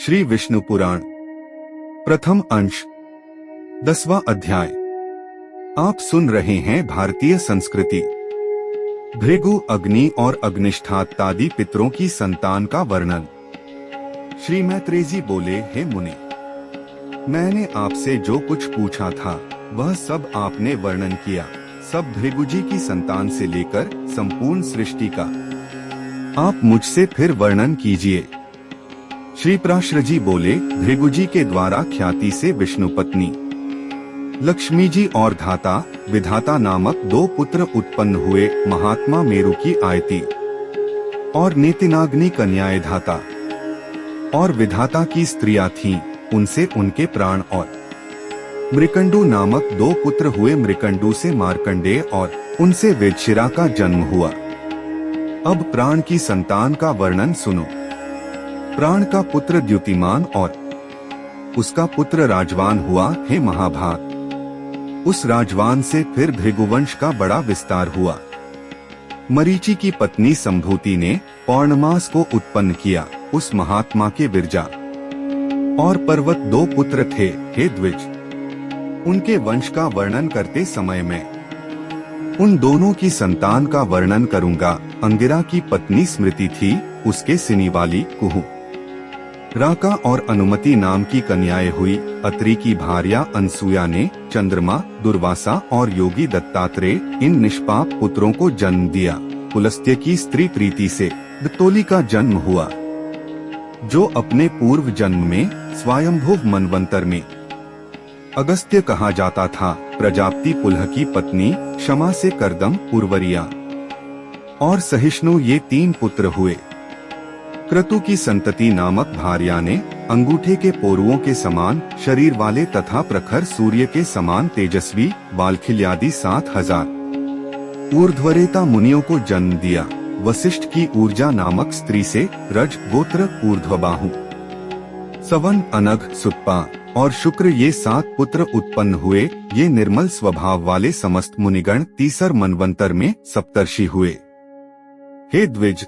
श्री विष्णु पुराण प्रथम अंश 10वां अध्याय। आप सुन रहे हैं भारतीय संस्कृति। भृगु, अग्नि और अग्निष्ठात्तादि पितरों की संतान का वर्णन। श्री मैत्रेय जी बोले, हे मुनि, मैंने आपसे जो कुछ पूछा था वह सब आपने वर्णन किया। सब भृगु जी की संतान से लेकर संपूर्ण सृष्टि का आप मुझसे फिर वर्णन कीजिए। श्री पराशर जी बोले, भृगु जी के द्वारा ख्याति से विष्णु पत्नी लक्ष्मी जी और धाता विधाता नामक दो पुत्र उत्पन्न हुए। महात्मा मेरु की आयति और नेतिनाग्नि कन्याएं धाता और विधाता की स्त्रियां थीं। उनसे उनके प्राण और मृकंडू नामक दो पुत्र हुए। मृकंडू से मार्कंडेय और उनसे वेदशिरा का जन्म हुआ। अब प्राण की संतान का वर्णन सुनो। प्राण का पुत्र द्युतिमान और उसका पुत्र राजवान हुआ। हे महाभाग, उस राजवान से फिर भृगुवंश का बड़ा विस्तार हुआ। मरीचि की पत्नी संभूति ने पौर्णमास को उत्पन्न किया। उस महात्मा के विरजा और पर्वत दो पुत्र थे। हे द्विज, उनके वंश का वर्णन करते समय मैं उन दोनों की संतान का वर्णन करूंगा। अंगिरा की पत्नी स्मृति थी, उसके सिनी वाली कुहू, राका और अनुमति नाम की कन्याएं हुई। अत्रि की भार्या अनसुया ने चंद्रमा, दुर्वासा और योगी दत्तात्रेय इन निष्पाप पुत्रों को जन्म दिया। पुलस्त्य की स्त्री प्रीति से दत्तोली का जन्म हुआ, जो अपने पूर्व जन्म में स्वयंभुव मनवंतर में अगस्त्य कहा जाता था। प्रजापति पुलह की पत्नी क्षमा से करदम, उर्वरिया और सहिष्णु ये तीन पुत्र हुए। क्रतु की संतति नामक भार्या ने अंगूठे के पोरुओं के समान शरीर वाले तथा प्रखर सूर्य के समान तेजस्वी वाल्खिल्यादि 7000 ऊर्ध्वरेता मुनियों को जन्म दिया। वशिष्ठ की ऊर्जा नामक स्त्री से रज गोत्र ऊर्ध्वबाहु, सवन, अनघ, सुत्पा और शुक्र ये 7 पुत्र उत्पन्न हुए। ये निर्मल स्वभाव वाले समस्त मुनिगण तीसर मनवंतर में सप्तर्षि हुए। हे द्विज,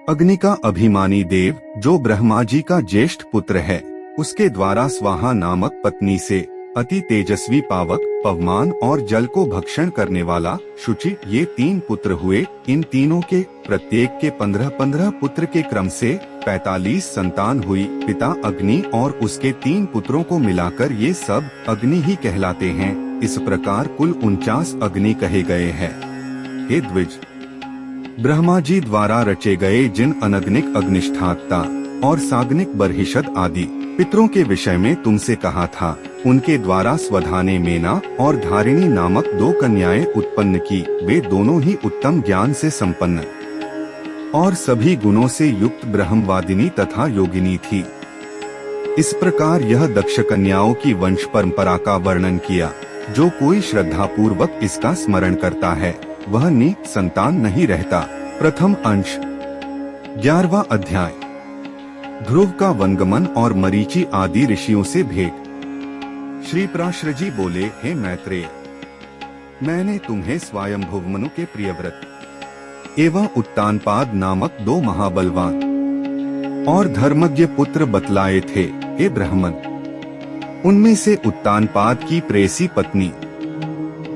अग्नि का अभिमानी देव जो ब्रह्मा जी का ज्येष्ठ पुत्र है, उसके द्वारा स्वाहा नामक पत्नी से अति तेजस्वी पावक, पवमान और जल को भक्षण करने वाला शुचि ये 3 पुत्र हुए। इन तीनों के प्रत्येक के 15-15 पुत्र के क्रम से 45 संतान हुई। पिता अग्नि और उसके 3 पुत्रों को मिलाकर ये सब अग्नि ही कहलाते हैं। इस प्रकार कुल 49 अग्नि कहे गए हैं। हे द्विज, ब्रह्मा जी द्वारा रचे गए जिन अनग्निक अग्निष्ठात्ता और साग्निक बर्हिषद आदि पितरों के विषय में तुमसे कहा था, उनके द्वारा स्वधा ने मेना और धारिणी नामक 2 कन्याएं उत्पन्न की। वे दोनों ही उत्तम ज्ञान से संपन्न और सभी गुणों से युक्त ब्रह्मवादिनी तथा योगिनी थी। इस प्रकार यह दक्ष कन्याओं की वंश परंपरा का वर्णन किया। जो कोई श्रद्धा पूर्वक इसका स्मरण करता है वह संतान नहीं रहता। प्रथम अंश 11वां अध्याय। ध्रुव का वनगमन और मरीचि आदि ऋषियों से भेंट। श्री पराशर जी बोले, हे मैत्रेय, मैंने तुम्हें स्वयंभुव मनु के प्रियव्रत एवं उत्तानपाद नामक 2 महाबलवान और धर्मज्ञ पुत्र बतलाए थे। हे ब्राह्मण, उनमें से उत्तानपाद की प्रेयसी पत्नी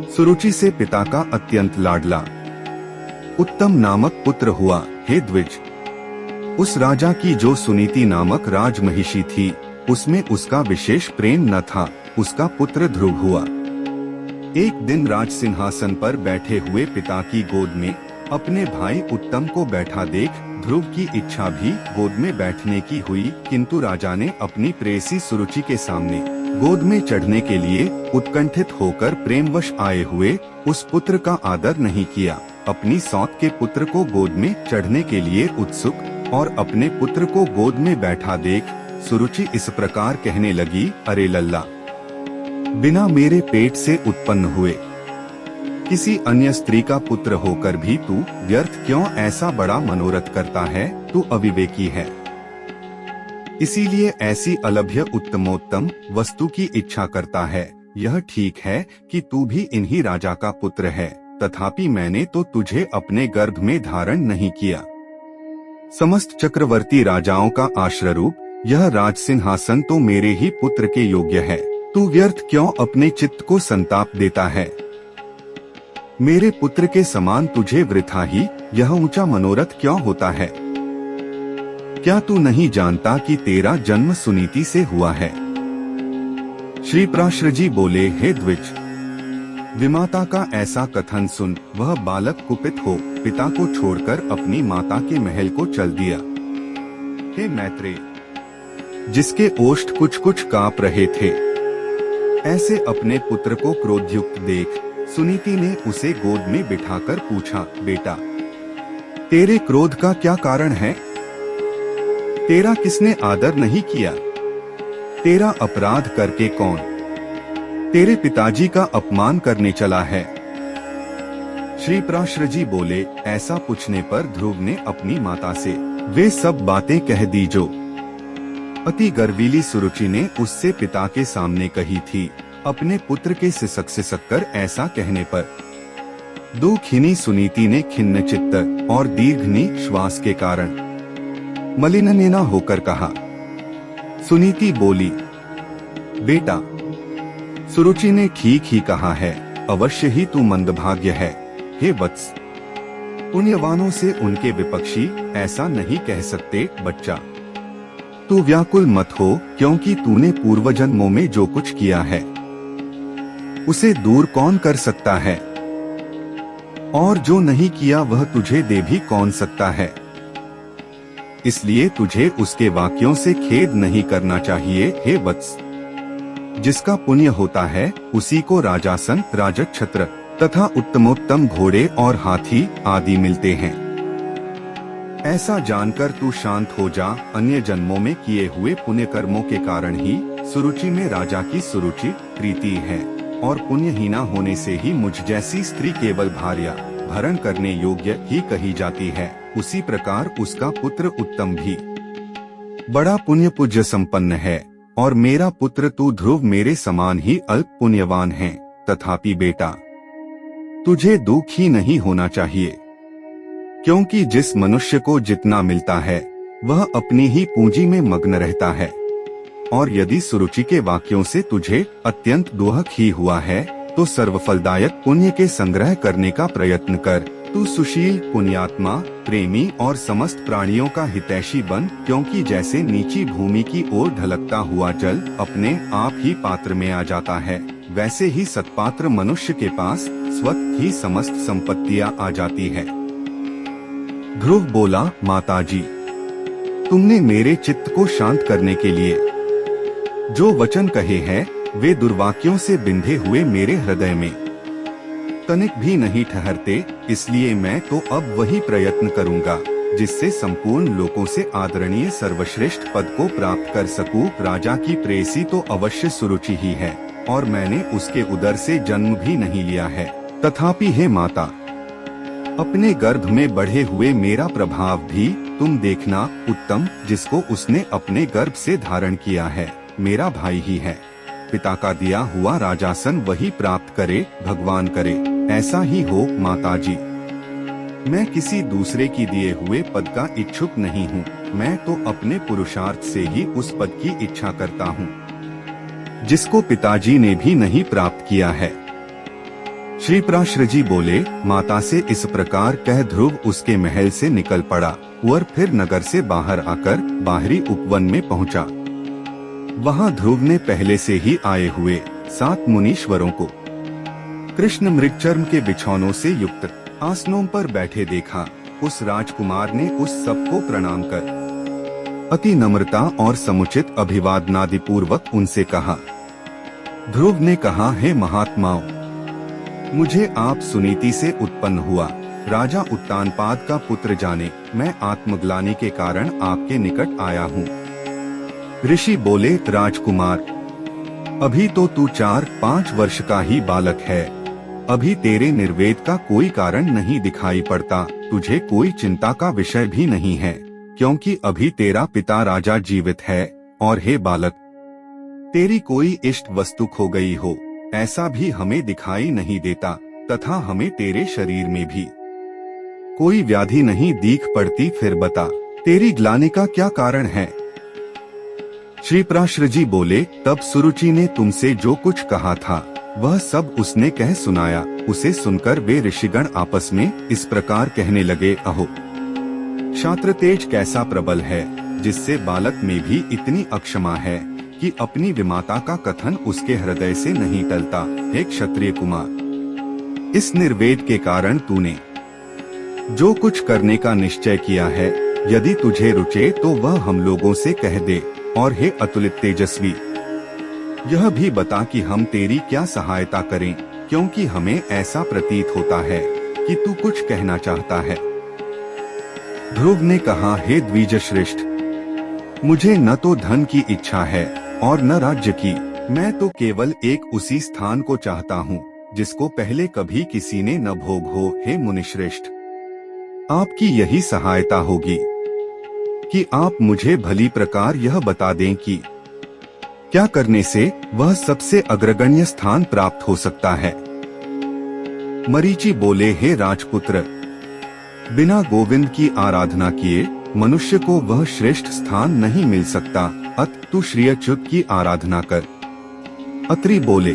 सुरुचि से पिता का अत्यंत लाडला उत्तम नामक पुत्र हुआ। हे द्विज, उस राजा की जो सुनीति नामक राजमहिषी थी, उसमें उसका विशेष प्रेम न था। उसका पुत्र ध्रुव हुआ। एक दिन राज सिंहासन पर बैठे हुए पिता की गोद में अपने भाई उत्तम को बैठा देख ध्रुव की इच्छा भी गोद में बैठने की हुई, किंतु राजा ने अपनी प्रेयसी सुरुचि के सामने गोद में चढ़ने के लिए उत्कंठित होकर प्रेमवश आए हुए उस पुत्र का आदर नहीं किया। अपनी सौत के पुत्र को गोद में चढ़ने के लिए उत्सुक और अपने पुत्र को गोद में बैठा देख सुरुचि इस प्रकार कहने लगी, अरे लल्ला, बिना मेरे पेट से उत्पन्न हुए किसी अन्य स्त्री का पुत्र होकर भी तू व्यर्थ क्यों ऐसा बड़ा मनोरथ करता है? तू अविवेकी है। इसीलिए ऐसी अलभ्य उत्तमोत्तम वस्तु की इच्छा करता है। यह ठीक है कि तू भी इन्हीं राजा का पुत्र है, तथापि मैंने तो तुझे अपने गर्भ में धारण नहीं किया। समस्त चक्रवर्ती राजाओं का आश्रय रूप यह राज सिंहासन तो मेरे ही पुत्र के योग्य है। तू व्यर्थ क्यों अपने चित्त को संताप देता है? मेरे पुत्र के समान तुझे वृथा ही यह ऊंचा मनोरथ क्यों होता है? क्या तू नहीं जानता कि तेरा जन्म सुनीति से हुआ है? श्री प्राश्रजी बोले, हे द्विज, विमाता का ऐसा कथन सुन वह बालक कुपित हो पिता को छोड़कर अपनी माता के महल को चल दिया। हे मैत्रेय, जिसके ओष्ठ कुछ कुछ कांप रहे थे, ऐसे अपने पुत्र को क्रोधयुक्त देख सुनीति ने उसे गोद में बिठाकर पूछा, बेटा, तेरे क्रोध का क्या कारण है? तेरा किसने आदर नहीं किया? तेरा अपराध करके कौन तेरे पिताजी का अपमान करने चला है? श्री प्राश्रजी बोले, ऐसा पूछने पर ध्रुव ने अपनी माता से वे सब बातें कह दी जो अति गर्वीली सुरुचि ने उससे पिता के सामने कही थी। अपने पुत्र के सिसक कर ऐसा कहने पर दुखिनी सुनीति ने खिन्न चित्त और दीर्घ श्वास के कारण मलिननेना होकर कहा। सुनीति बोली, बेटा, सुरुचि ने ठीक ही कहा है, अवश्य ही तू मंदभाग्य है। हे वत्स, पुण्यवानों से उनके विपक्षी ऐसा नहीं कह सकते। बच्चा, तू व्याकुल मत हो, क्योंकि तूने पूर्व जन्मों में जो कुछ किया है उसे दूर कौन कर सकता है, और जो नहीं किया वह तुझे दे भी कौन सकता है। इसलिए तुझे उसके वाक्यों से खेद नहीं करना चाहिए। हे वत्स, जिसका पुण्य होता है उसी को राजासन, राजछत्र तथा उत्तमोत्तम घोड़े और हाथी आदि मिलते हैं। ऐसा जानकर तू शांत हो जा। अन्य जन्मों में किए हुए पुण्य कर्मों के कारण ही सुरुचि में राजा की सुरुचि प्रीति है, और पुण्यहीना होने से ही मुझ जैसी स्त्री केवल भार्या भरण करने योग्य ही कही जाती है। उसी प्रकार उसका पुत्र उत्तम भी बड़ा पुण्य पूज्य संपन्न है, और मेरा पुत्र तू ध्रुव मेरे समान ही अल्प पुण्यवान है। तथापि बेटा, तुझे दुख ही नहीं होना चाहिए, क्योंकि जिस मनुष्य को जितना मिलता है वह अपनी ही पूंजी में मग्न रहता है। और यदि सुरुचि के वाक्यों से तुझे अत्यंत दुहक ही हुआ है तो सर्वफलदायक पुण्य के संग्रह करने का प्रयत्न कर। तू सुशील, पुण्यात्मा, प्रेमी और समस्त प्राणियों का हितैषी बन, क्योंकि जैसे नीची भूमि की ओर ढलकता हुआ जल अपने आप ही पात्र में आ जाता है, वैसे ही सत्पात्र मनुष्य के पास स्वतः ही समस्त संपत्तियां आ जाती है। ध्रुव बोला, माताजी, तुमने मेरे चित्त को शांत करने के लिए जो वचन कहे हैं वे दुर्वाक्यों से बिंधे हुए मेरे हृदय में तनिक भी नहीं ठहरते। इसलिए मैं तो अब वही प्रयत्न करूंगा जिससे संपूर्ण लोगों से आदरणीय सर्वश्रेष्ठ पद को प्राप्त कर सकूं। राजा की प्रेयसी तो अवश्य सुरुचि ही है, और मैंने उसके उदर से जन्म भी नहीं लिया है। तथापि हे माता, अपने गर्भ में बढ़े हुए मेरा प्रभाव भी तुम देखना। उत्तम, जिसको उसने अपने गर्भ से धारण किया है मेरा भाई ही है। पिता का दिया हुआ राजासन वही प्राप्त करे, भगवान करे ऐसा ही हो। माताजी, मैं किसी दूसरे की दिए हुए पद का इच्छुक नहीं हूँ, मैं तो अपने पुरुषार्थ से ही उस पद की इच्छा करता हूँ जिसको पिताजी ने भी नहीं प्राप्त किया है। श्री प्राश्रजी बोले, माता से इस प्रकार कह ध्रुव उसके महल से निकल पड़ा और फिर नगर से बाहर आकर बाहरी उपवन में पहुँचा। वहाँ ध्रुव ने पहले से ही आए हुए 7 मुनीश्वरों को कृष्ण मृगचर्म के बिछौनों से युक्त आसनों पर बैठे देखा। उस राजकुमार ने उस सब को प्रणाम कर अति नम्रता और समुचित अभिवादनादि पूर्वक उनसे कहा। ध्रुव ने कहा, हे महात्माओं, मुझे आप सुनीति से उत्पन्न हुआ राजा उत्तानपाद का पुत्र जाने मैं आत्मग्लानि के कारण आपके निकट आया हूँ। ऋषि बोले, राजकुमार, अभी तो तू 4-5 वर्ष का ही बालक है, अभी तेरे निर्वेद का कोई कारण नहीं दिखाई पड़ता। तुझे कोई चिंता का विषय भी नहीं है, क्योंकि अभी तेरा पिता राजा जीवित है। और हे बालक, तेरी कोई इष्ट वस्तु खो गई हो ऐसा भी हमें दिखाई नहीं देता, तथा हमें तेरे शरीर में भी कोई व्याधि नहीं दीख पड़ती। फिर बता, तेरी ग्लानि का क्या कारण है? श्री प्राश्र जी बोले, तब सुरुचि ने तुमसे जो कुछ कहा था वह सब उसने कह सुनाया। उसे सुनकर वे ऋषिगण आपस में इस प्रकार कहने लगे, अहो क्षात्र तेज कैसा प्रबल है, जिससे बालक में भी इतनी अक्षमा है कि अपनी विमाता का कथन उसके हृदय से नहीं टलता। हे क्षत्रिय कुमार, इस निर्वेद के कारण तूने जो कुछ करने का निश्चय किया है, यदि तुझे रुचे तो वह हम लोगों से कह दे। और हे अतुलित तेजस्वी, यह भी बता कि हम तेरी क्या सहायता करें, क्योंकि हमें ऐसा प्रतीत होता है कि तू कुछ कहना चाहता है। ध्रुव ने कहा, हे द्विज श्रेष्ठ, मुझे न तो धन की इच्छा है और न राज्य की। मैं तो केवल एक उसी स्थान को चाहता हूँ जिसको पहले कभी किसी ने न भोग हो। हे मुनिश्रेष्ठ, आपकी यही सहायता होगी कि आप मुझे भली प्रकार यह बता दें कि क्या करने से वह सबसे अग्रगण्य स्थान प्राप्त हो सकता है। मरीचि बोले, हे राजपुत्र, बिना गोविंद की आराधना किए मनुष्य को वह श्रेष्ठ स्थान नहीं मिल सकता। अत तू श्री अच्युत की आराधना कर। अत्रि बोले,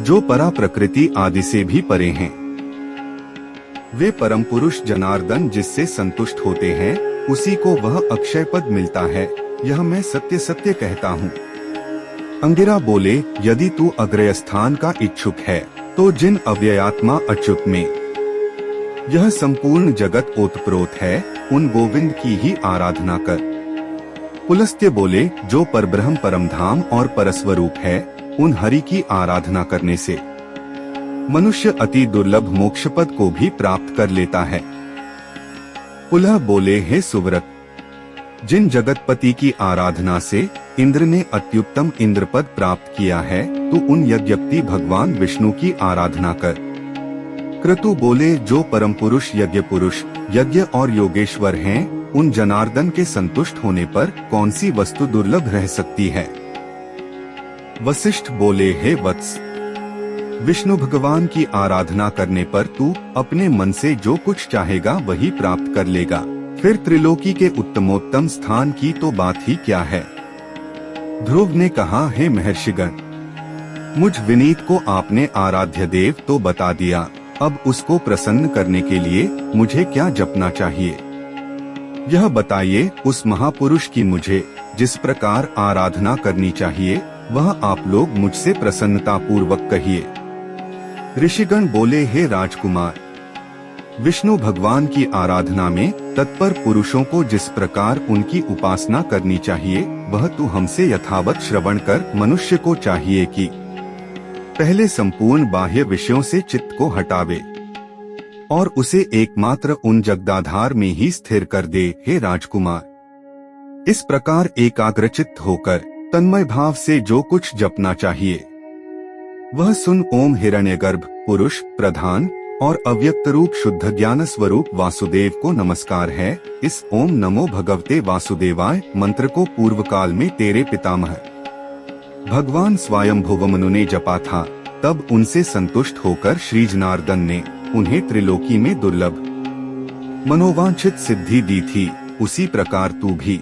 जो परा प्रकृति आदि से भी परे हैं, वे परम पुरुष जनार्दन जिससे संतुष्ट होते हैं, उसी को वह अक्षय पद मिलता है। यह मैं सत्य सत्य कहता हूँ। अंगिरा बोले, यदि तू अग्रय स्थान का इच्छुक है तो जिन अव्ययात्मा अच्युत में यह संपूर्ण जगत ओतप्रोत है, उन गोविंद की ही आराधना कर। पुलस्त्य बोले, जो परब्रह्म परम धाम और परस्वरूप है, उन हरि की आराधना करने से मनुष्य अति दुर्लभ मोक्ष पद को भी प्राप्त कर लेता है। पुलह बोले, हे सुव्रत, जिन जगतपति की आराधना से इंद्र ने अत्युत्तम इंद्र पद प्राप्त किया है, तू उन यज्ञपति भगवान विष्णु की आराधना कर। क्रतु बोले, जो परम पुरुष यज्ञ पुरुष यज्ञ और योगेश्वर हैं, उन जनार्दन के संतुष्ट होने पर कौन सी वस्तु दुर्लभ रह सकती है। वशिष्ठ बोले, हे वत्स, विष्णु भगवान की आराधना करने पर तू अपने मन से जो कुछ चाहेगा वही प्राप्त कर लेगा। फिर त्रिलोकी के उत्तमोत्तम स्थान की तो बात ही क्या है। ध्रुव ने कहा, हे महर्षिगण, मुझ विनीत को आपने आराध्य देव तो बता दिया, अब उसको प्रसन्न करने के लिए मुझे क्या जपना चाहिए, यह बताइए। उस महापुरुष की मुझे जिस प्रकार आराधना करनी चाहिए, वह आप लोग मुझसे प्रसन्नता पूर्वक कहिए। ऋषिगण बोले, हे राजकुमार, विष्णु भगवान की आराधना में तत्पर पुरुषों को जिस प्रकार उनकी उपासना करनी चाहिए, वह तू हमसे यथावत श्रवण कर। मनुष्य को चाहिए कि पहले संपूर्ण बाह्य विषयों से चित्त को हटावे और उसे एकमात्र उन जगदाधार में ही स्थिर कर दे। हे राजकुमार, इस प्रकार एकाग्रचित्त होकर तन्मय भाव से जो कुछ जपना चाहिए वह सुन। ओम हिरण्यगर्भ पुरुष प्रधान और अव्यक्त रूप शुद्ध ज्ञान स्वरूप वासुदेव को नमस्कार है। इस ओम नमो भगवते वासुदेवाय मंत्र को पूर्व काल में तेरे पितामह भगवान स्वयंभुव मनु ने जपा था। तब उनसे संतुष्ट होकर श्री जनार्दन ने उन्हें त्रिलोकी में दुर्लभ मनोवांछित सिद्धि दी थी। उसी प्रकार तू भी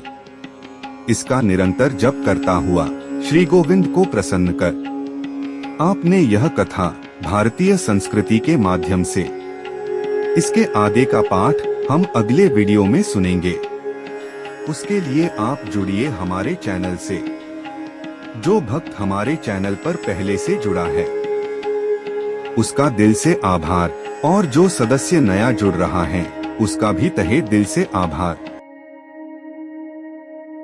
इसका निरंतर जप करता हुआ श्री गोविंद को प्रसन्न कर। आपने यह कथा भारतीय संस्कृति के माध्यम से इसके आगे का पाठ हम अगले वीडियो में सुनेंगे। उसके लिए आप जुड़िए हमारे चैनल से। जो भक्त हमारे चैनल पर पहले से जुड़ा है उसका दिल से आभार, और जो सदस्य नया जुड़ रहा है उसका भी तहे दिल से आभार।